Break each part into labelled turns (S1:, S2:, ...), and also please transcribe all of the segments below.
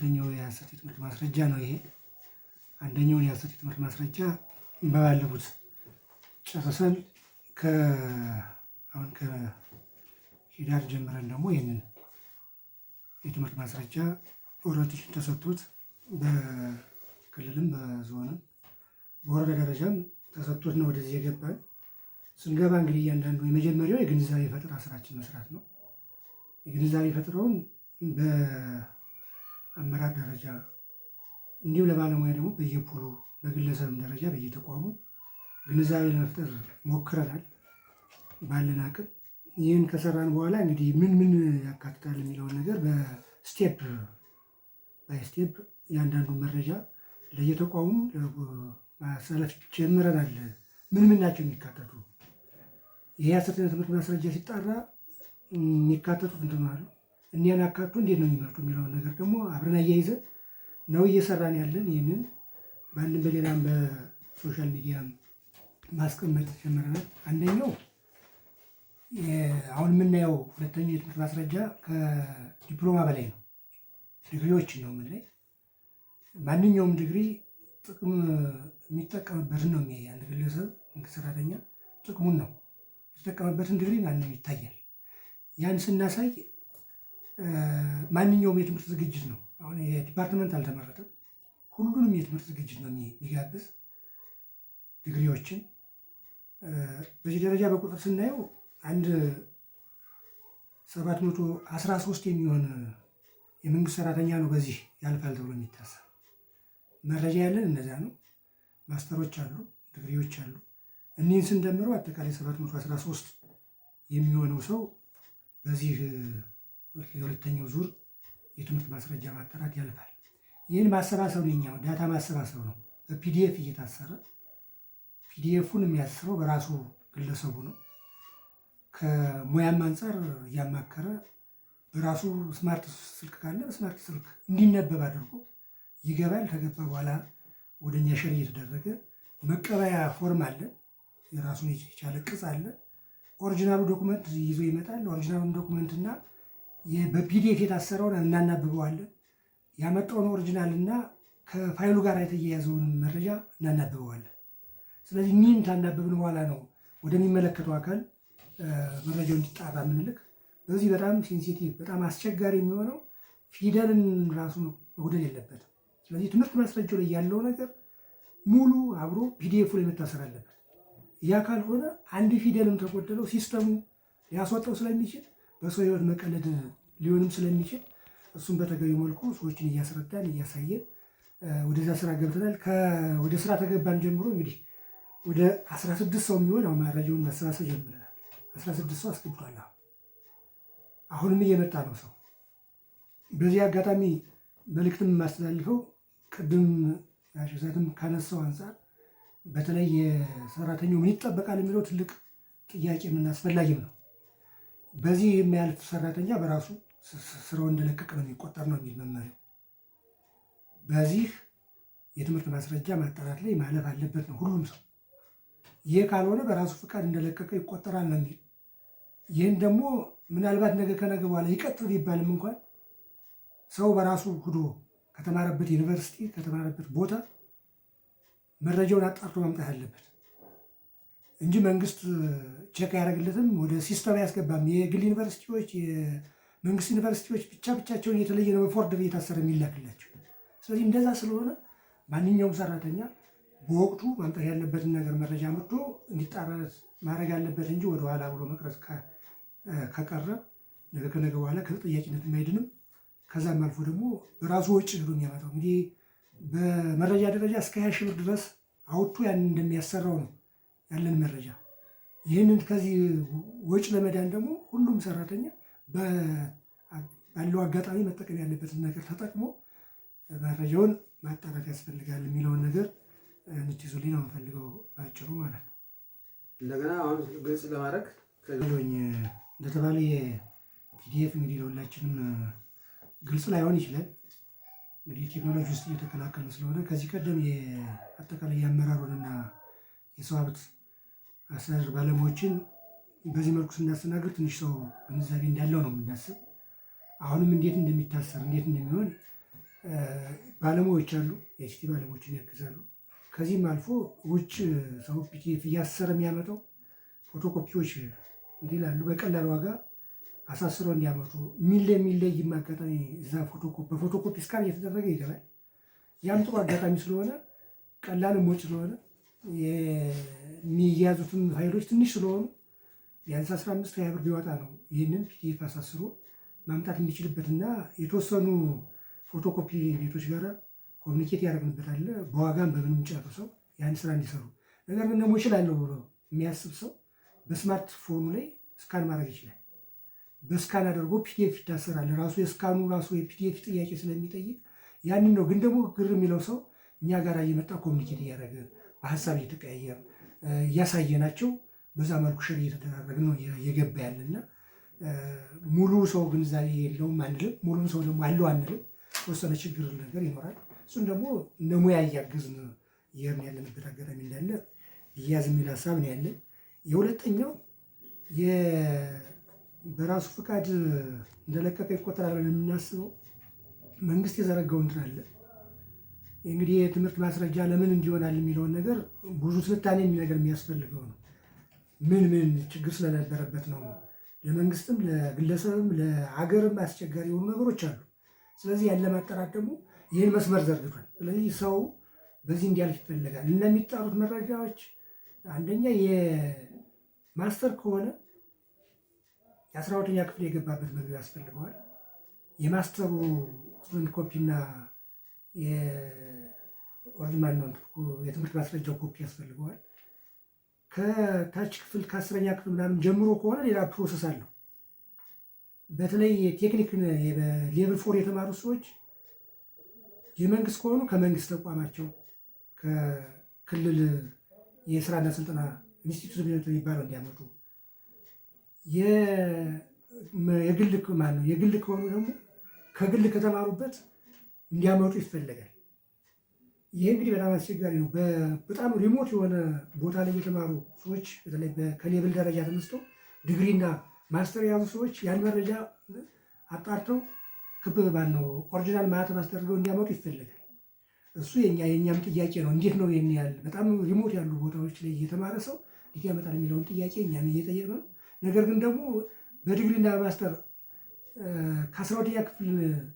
S1: ሁለተኛው የሐሰት የትምህርት ማስረጃ ነው ይሄ። አንደኛውን የሐሰት የትምህርት ማስረጃ በባለፉት ጨርሰን አሁን ከሂዳር ጀምረን ደግሞ ይህንን የትምህርት ማስረጃ ኦሪንቴሽን ተሰጥቶት በክልልም በዞንም በወረዳ ደረጃም ተሰጥቶት ነው ወደዚህ የገባን። ስንገባ እንግዲህ እያንዳንዱ የመጀመሪያው የግንዛቤ ፈጠራ ስራችን መስራት ነው። የግንዛቤ ፈጠራውን በአመራር ደረጃ እንዲሁም ለባለሙያ ደግሞ በየፖሉ በግለሰብም ደረጃ በየተቋሙ ግንዛቤ ለመፍጠር ሞክረናል ባለን አቅም። ይህን ከሰራን በኋላ እንግዲህ ምን ያካትታል የሚለውን ነገር በስቴፕ ባይ ስቴፕ እያንዳንዱን መረጃ ለየተቋሙ ማሰለፍ ጀምረናል። ምን ናቸው የሚካተቱ ይሄ የሐሰተኛ ትምህርት ማስረጃ ሲጣራ የሚካተቱት እንትን አሉ። እኒያን አካቶ እንዴት ነው የሚመጡ የሚለውን ነገር ደግሞ አብረን አያይዘን ነው እየሰራን ያለን። ይህንን በአንድም በሌላም በሶሻል ሚዲያም ማስቀመጥ ጀምረናል። አንደኛው አሁን የምናየው ሁለተኛው የትምህርት ማስረጃ ከዲፕሎማ በላይ ነው። ዲግሪዎችን ነው የምናይ። ማንኛውም ዲግሪ ጥቅም የሚጠቀምበትን ነው የሚያይ። አንድ ግለሰብ ሰራተኛ ጥቅሙን ነው የተጠቀመበትን ዲግሪ ማንም ይታያል። ያን ስናሳይ ማንኛውም የትምህርት ዝግጅት ነው። አሁን የዲፓርትመንት አልተመረጠም። ሁሉንም የትምህርት ዝግጅት ነው የሚጋብዝ ዲግሪዎችን። በዚህ ደረጃ በቁጥር ስናየው አንድ 713 የሚሆን የመንግስት ሰራተኛ ነው በዚህ ያልፋል ተብሎ የሚታሰብ። መረጃ ያለን እነዚያ ነው። ማስተሮች አሉ፣ ዲግሪዎች አሉ። እኒህን ስንደምረው አጠቃላይ 713 የሚሆነው ሰው በዚህ የሁለተኛው ዙር የትምህርት ማስረጃ ማጣራት ያልፋል። ይህን ማሰባሰብ ነው፣ የኛው ዳታ ማሰባሰብ ነው። በፒዲኤፍ እየታሰረ ፒዲኤፉን የሚያስረው በራሱ ግለሰቡ ነው። ከሙያም አንጻር እያማከረ በራሱ ስማርት ስልክ ካለ ስማርት ስልክ እንዲነበብ አድርጎ ይገባል። ከገባ በኋላ ወደኛ ሸር እየተደረገ መቀበያ ፎርም አለ፣ የራሱን የቻለ ቅጽ አለ። ኦሪጂናሉ ዶኩመንት ይዞ ይመጣል። ኦሪጂናሉን ዶኩመንት እና በፒዲኤፍ የታሰረውን እናናብበዋለን። ያመጣውን ኦሪጂናል እና ከፋይሉ ጋር የተያያዘውን መረጃ እናናብበዋለን። ስለዚህ እኒህን ታናብብን በኋላ ነው ወደሚመለከተው አካል መረጃው እንዲጣራ የምንልክ። በዚህ በጣም ሴንሲቲቭ በጣም አስቸጋሪ የሚሆነው ፊደልን ራሱ መጉደል የለበትም። ስለዚህ ትምህርት ማስረጃው ላይ ያለው ነገር ሙሉ አብሮ ፒዲኤፉ ላይ መታሰር አለበት። ያ ካልሆነ አንድ ፊደልም ተጎደለው ሲስተሙ ሊያስወጣው ስለሚችል በሰው ሕይወት መቀለድ ሊሆንም ስለሚችል እሱም በተገቢው መልኩ ሰዎችን እያስረዳን እያሳየን ወደዛ ስራ ገብተናል። ወደ ስራ ተገባን ጀምሮ እንግዲህ ወደ 16 ሰው የሚሆን አሁን መረጃውን ማሰባሰብ ጀምረናል። 16 ሰው አስገብቷል። አሁንም እየመጣ ነው ሰው። በዚህ አጋጣሚ መልእክትም የማስተላልፈው ቅድም ያሸዛትም ካነሳው አንጻር በተለይ የሰራተኛው ምን ይጠበቃል የሚለው ትልቅ ጥያቄ ምን አስፈላጊም ነው። በዚህ የሚያልፍ ሰራተኛ በራሱ ስራው እንደለቀቀ ነው የሚቆጠር ነው የሚል መመሪያው። በዚህ የትምህርት ማስረጃ ማጣራት ላይ ማለፍ አለበት ነው ሁሉም ሰው። ይህ ካልሆነ በራሱ ፍቃድ እንደለቀቀ ይቆጠራል ነው የሚል። ይህን ደግሞ ምናልባት ነገ ከነገ በኋላ ይቀጥል ቢባልም እንኳን ሰው በራሱ ሂዶ ከተማረበት ዩኒቨርሲቲ ከተማረበት ቦታ መረጃውን አጣርቶ ማምጣት አለበት እንጂ መንግስት ቼክ አያደርግለትም፣ ወደ ሲስተም አያስገባም። የግል ዩኒቨርሲቲዎች፣ የመንግስት ዩኒቨርሲቲዎች ብቻቸውን የተለየ ነው በፎርደር እየታሰረ የሚላክላቸው። ስለዚህ እንደዛ ስለሆነ ማንኛውም ሰራተኛ በወቅቱ ማምጣት ያለበትን ነገር መረጃ መጥቶ እንዲጣራለት ማድረግ አለበት እንጂ ወደኋላ ብሎ መቅረት ከቀረ ነገ ከነገ በኋላ ከተጠያቂነት የማይድንም። ከዛም አልፎ ደግሞ በራሱ ወጪ ብሎ የሚያመጣው እንግዲህ በመረጃ ደረጃ እስከ 20 ሺህ ብር ድረስ አውጥቶ ያንን እንደሚያሰራው ነው ያለን መረጃ። ይህንን ከዚህ ወጪ ለመዳን ደግሞ ሁሉም ሰራተኛ ባለው አጋጣሚ መጠቀም ያለበትን ነገር ተጠቅሞ መረጃውን ማጣራት ያስፈልጋል የሚለውን ነገር እንድትይዙልኝ ነው የምፈልገው ባጭሩ ማለት ነው።
S2: እንደገና አሁን ግልጽ ለማድረግ
S1: እንደተባለ የፒዲኤፍ እንግዲህ ለሁላችንም ግልጽ ላይሆን ይችላል። እንግዲህ ቴክኖሎጂ ውስጥ እየተቀላቀለ ስለሆነ ከዚህ ቀደም አጠቃላይ የአመራሩንና የሰው ሀብት አስተዳደር ባለሙያዎችን በዚህ መልኩ ስናስተናግድ ትንሽ ሰው ግንዛቤ እንዳለው ነው የምናስብ። አሁንም እንዴት እንደሚታሰር እንዴት እንደሚሆን ባለሙያዎች አሉ፣ የኤችቲ ባለሙያዎችን ያግዛሉ። ከዚህም አልፎ ውጭ ሰው ፒዲኤፍ እያሰረ የሚያመጣው ፎቶኮፒዎች እንዲህ ላሉ በቀላል ዋጋ አሳስረው እንዲያመጡ የሚለይ አጋጣሚ እዛ በፎቶኮፒ ስካን እየተደረገ ይገባል። ያም ጥሩ አጋጣሚ ስለሆነ ቀላልም ወጪ ስለሆነ የሚያዙትም ፋይሎች ትንሽ ስለሆኑ ቢያንስ 15-20 ብር ቢወጣ ነው ይህንን ፒዲኤፍ አሳስሮ ማምጣት የሚችልበትና የተወሰኑ ፎቶኮፒ ቤቶች ጋር ኮሚኒኬት ያደረግንበታል። በዋጋም በምንም ጨርሰው ያን ስራ እንዲሰሩ። ነገር ግን ደግሞ እችላለሁ ብሎ የሚያስብ ሰው በስማርትፎኑ ላይ ስካን ማድረግ ይችላል። በስካን አድርጎ ፒዲኤፍ ይታሰራል። ራሱ የስካኑ ራሱ የፒዲኤፍ ጥያቄ ስለሚጠይቅ ያንን ነው። ግን ደግሞ ግር የሚለው ሰው እኛ ጋር እየመጣ ኮሚኒኬት እያደረገ በሀሳብ እየተቀያየር እያሳየናቸው በዛ መልኩ ሸር እየተደራረግ ነው እየገባ ያለና ሙሉ ሰው ግንዛቤ የለውም አንልም፣ ሙሉም ሰው ደግሞ አለው አንልም። የተወሰነ ችግር ነገር ይኖራል። እሱን ደግሞ እንደ ሙያ እያገዝን እየሄድን ያለንበት አጋጣሚ እንዳለ እያዝ የሚል ሀሳብ ነው ያለን። የሁለተኛው በራሱ ፈቃድ እንደለቀቀ ይቆጠራል ብለን የምናስበው መንግስት የዘረጋው እንትን አለ። እንግዲህ የትምህርት ማስረጃ ለምን እንዲሆናል የሚለውን ነገር ብዙ ትንታኔ ነገር የሚያስፈልገው ነው። ምን ችግር ስለነበረበት ነው። ለመንግስትም ለግለሰብም ለሀገርም አስቸጋሪ የሆኑ ነገሮች አሉ። ስለዚህ ያለ ማጣራት ደግሞ ይህን መስመር ዘርግቷል። ስለዚህ ሰው በዚህ እንዲያልፍ ይፈለጋል እና የሚጣሩት መረጃዎች አንደኛ የማስተር ከሆነ የ12ኛ ክፍል የገባበት መግቢያ ያስፈልገዋል። የማስተሩ ኮፒና የኦሪጂናል ነው የትምህርት ማስረጃው ኮፒ ያስፈልገዋል። ከታች ክፍል ከ10ኛ ክፍል ምናምን ጀምሮ ከሆነ ሌላ ፕሮሰስ አለው። በተለይ ቴክኒክ ሌቭል 4 የተማሩ ሰዎች የመንግስት ከሆኑ ከመንግስት ተቋማቸው ከክልል የስራና ስልጠና ኢንስቲትዩት የሚባለው እንዲያመጡ፣ የግል ከሆኑ ደግሞ ከግል ከተማሩበት እንዲያመጡ ይፈለጋል። ይህ እንግዲህ በጣም አስቸጋሪ ነው። በጣም ሪሞት የሆነ ቦታ ላይ የተማሩ ሰዎች በተለይ ከሌብል ደረጃ ተነስተው ዲግሪና ማስተር የያዙ ሰዎች ያን መረጃ አጣርተው ኦሪጂናል ማህተም አስደርገው እንዲያመጡ ይፈለጋል። እሱ የእኛም ጥያቄ ነው። እንዴት ነው ይህን ያህል በጣም ሪሞት ያሉ ቦታዎች ላይ እየተማረ ሰው እንዴት ያመጣል የሚለውን ጥያቄ እኛም እየጠየቅን ነው። ነገር ግን ደግሞ በዲግሪና በማስተር ከ12ኛ ክፍል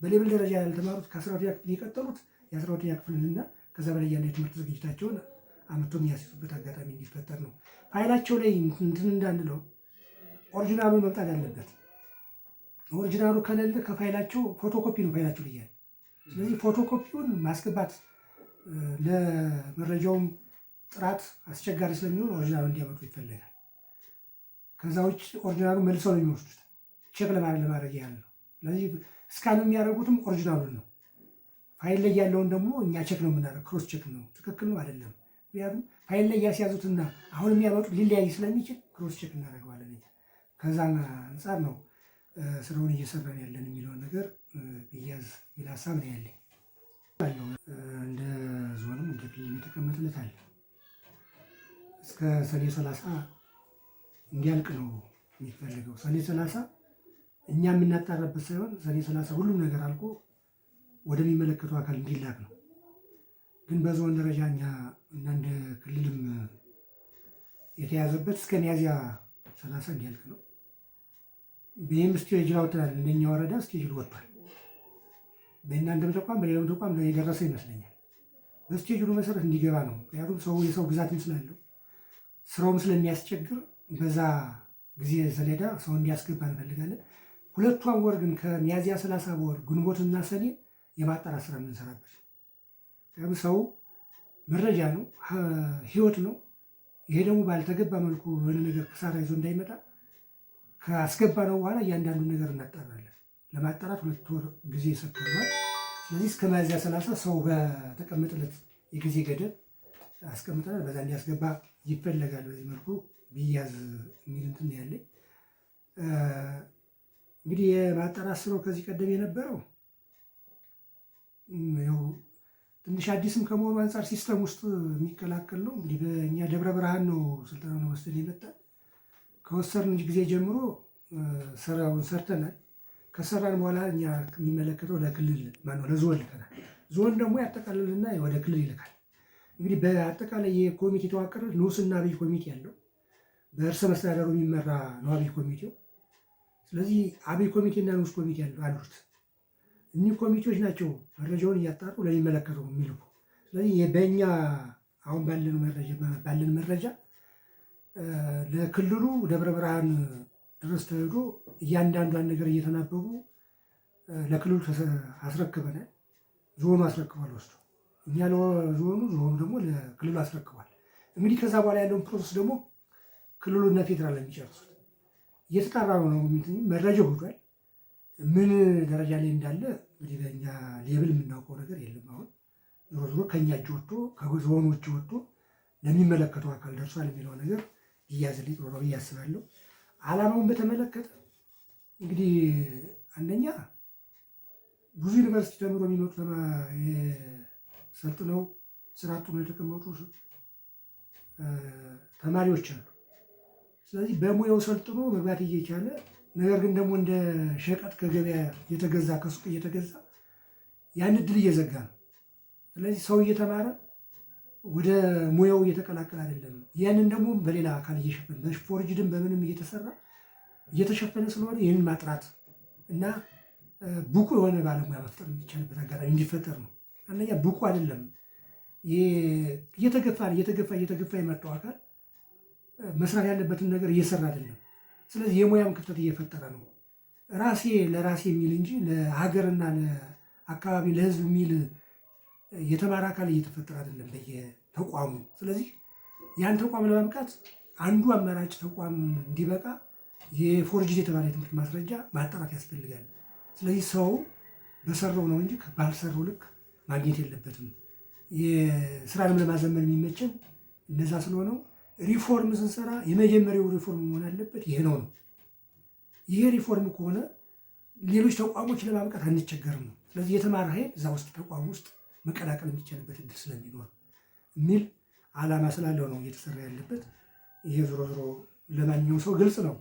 S1: በሌብል ደረጃ ያልተማሩት ከ12ኛ ክፍል የቀጠሉት የ12ኛ ክፍልንና ከዛ በላይ ያለ የትምህርት ዝግጅታቸውን አመቶ የሚያስይዙበት አጋጣሚ እንዲፈጠር ነው። ፋይላቸው ላይ እንትን እንዳንለው ኦሪጂናሉ መምጣት ያለበት። ኦሪጂናሉ ከሌለ ከፋይላቸው ፎቶኮፒ ነው ፋይላቸው ላይ ያለ። ስለዚህ ፎቶኮፒውን ማስገባት ለመረጃውም ጥራት አስቸጋሪ ስለሚሆን ኦሪጂናሉ እንዲያመጡ ይፈለጋል። ከዛ ውጭ ኦሪጂናሉ መልሰው ነው የሚወስዱት ቼክ ለማድረግ ያህል ነው። ስለዚህ እስካን የሚያደርጉትም ኦሪጂናሉን ነው። ፋይል ላይ ያለውን ደግሞ እኛ ቼክ ነው የምናደርገው፣ ክሮስ ቼክ ነው ትክክል ነው አይደለም። ምክንያቱም ፋይል ላይ ያስያዙትና አሁን የሚያመጡት ሊለያይ ስለሚችል ክሮስ ቼክ እናደርገዋለን። ከዛ አንጻር ነው ስራውን እየሰራን ያለን የሚለውን ነገር ብያዝ የሚል ሀሳብ ነው ያለኝ። እንደ ዞንም እንደ ክልል የተቀመጠለት አለ እስከ ሰኔ 30 እንዲያልቅ ነው የሚፈልገው። ሰኔ 30 እኛ የምናጣራበት ሳይሆን ሰኔ 30 ሁሉም ነገር አልቆ ወደሚመለከተው አካል እንዲላክ ነው። ግን በዞን ደረጃ እኛ እና እንደ ክልልም የተያዘበት እስከ ሚያዝያ 30 እንዲያልቅ ነው። ይህም ስቴጅ አውጥተናል። እንደኛ ወረዳ ስቴጅ ወጥቷል። በእናንተም ተቋም በሌላም ተቋም የደረሰ ይመስለኛል። በስቴጅ መሰረት እንዲገባ ነው። ምክንያቱም የሰው ብዛትም ስላለው ስራውም ስለሚያስቸግር በዛ ጊዜ ሰሌዳ ሰው እንዲያስገባ እንፈልጋለን። ሁለቷን ወር ግን ከሚያዝያ 30 በወር ግንቦትና ሰኔ የማጣራት ስራ የምንሰራበት ሰው መረጃ ነው፣ ህይወት ነው። ይሄ ደግሞ ባልተገባ መልኩ የሆነ ነገር ክሳራ ይዞ እንዳይመጣ ካስገባ ነው በኋላ እያንዳንዱ ነገር እናጣራለን። ለማጣራት 2 ወር ጊዜ ሰጥተናል። ስለዚህ እስከ ሚያዝያ 30 ሰው በተቀመጠለት የጊዜ ገደብ አስቀምጠናል። በዛ እንዲያስገባ ይፈለጋል። በዚህ መልኩ ቢያዝ የሚል እንትን ያለኝ እንግዲህ የማጣራት ስራው ከዚህ ቀደም የነበረው ያው ትንሽ አዲስም ከመሆኑ አንጻር ሲስተም ውስጥ የሚቀላቀል ነው። እንግዲህ በእኛ ደብረ ብርሃን ነው ስልጠናውን ወስደን የመጣን። ከወሰድን ጊዜ ጀምሮ ስራውን ሰርተናል። ከሰራን በኋላ እኛ የሚመለከተው ለክልል ማነው ለዞን ልከናል። ዞን ደግሞ ያጠቃልልና ወደ ክልል ይልካል። እንግዲህ በአጠቃላይ የኮሚቴ የተዋቀረ ንዑስና አብይ ኮሚቴ ያለው በእርሰ መስተዳደሩ የሚመራ ነው አብይ ኮሚቴው። ስለዚህ አብይ ኮሚቴና ንዑስ ኮሚቴ አሉት። እኒህ ኮሚቴዎች ናቸው መረጃውን እያጣሩ ለሚመለከተው የሚልኩ። ስለዚህ በእኛ አሁን ባለን መረጃ ለክልሉ ደብረ ብርሃን ድረስ ተሄዶ እያንዳንዷን ነገር እየተናበቡ ለክልሉ አስረክበናል። ዞኑ አስረክቧል ወስዶ እኛ ለዞኑ ዞኑ ደግሞ ለክልሉ አስረክቧል። እንግዲህ ከዛ በኋላ ያለውን ፕሮሰስ ደግሞ ክልሉና ፌዴራል የሚጨርሱት እየተጣራ ነው። መረጃው ሄዷል። ምን ደረጃ ላይ እንዳለ እንግዲህ በእኛ ሌብል የምናውቀው ነገር የለም። አሁን ዞሮ ዞሮ ከእኛ እጅ ወጥቶ ከዞኑ እጅ ወጥቶ ለሚመለከተው አካል ደርሷል የሚለው ነገር ይያዝልኝ ጥሩ ነው ብዬ አስባለሁ። ዓላማውን በተመለከተ እንግዲህ አንደኛ ብዙ ዩኒቨርሲቲ ተምሮ የሚመጡ ሰልጥነው ስራ አጥ ሆነው የተቀመጡ ተማሪዎች አሉ። ስለዚህ በሙያው ሰልጥኖ መግባት እየቻለ ነገር ግን ደግሞ እንደ ሸቀጥ ከገበያ እየተገዛ ከሱቅ እየተገዛ ያን እድል እየዘጋ ነው። ስለዚህ ሰው እየተማረ ወደ ሙያው እየተቀላቀለ አይደለም። ያንን ደግሞ በሌላ አካል እየሸፈነ በፎርጅድም በምንም እየተሰራ እየተሸፈነ ስለሆነ ይህንን ማጥራት እና ብቁ የሆነ ባለሙያ መፍጠር የሚቻልበት አጋጣሚ እንዲፈጠር ነው። አንደኛ ብቁ አይደለም እየተገፋ የመጣው አካል መስራት ያለበትን ነገር እየሰራ አይደለም። ስለዚህ የሙያም ክፍተት እየፈጠረ ነው። ራሴ ለራሴ የሚል እንጂ ለሀገርና ለአካባቢ ለሕዝብ የሚል የተማረ አካል እየተፈጠረ አይደለም በየተቋሙ። ስለዚህ ያን ተቋም ለማብቃት አንዱ አማራጭ ተቋም እንዲበቃ የፎርጅድ የተባለ የትምህርት ማስረጃ ማጣራት ያስፈልጋል። ስለዚህ ሰው በሰራው ነው እንጂ ባልሰራው ልክ ማግኘት የለበትም። የስራንም ለማዘመን የሚመችን እነዛ ስለሆነው ሪፎርም ስንሰራ የመጀመሪያው ሪፎርም መሆን አለበት ይሄ ነው። ይሄ ሪፎርም ከሆነ ሌሎች ተቋሞች ለማብቃት አንቸገርም ነው። ስለዚህ የተማረ ኃይል እዛ ውስጥ ተቋም ውስጥ መቀላቀል የሚቻልበት እድል ስለሚኖር የሚል ዓላማ ስላለው ነው እየተሰራ ያለበት። ይሄ ዞሮ ዞሮ ለማንኛውም ሰው ግልጽ ነው።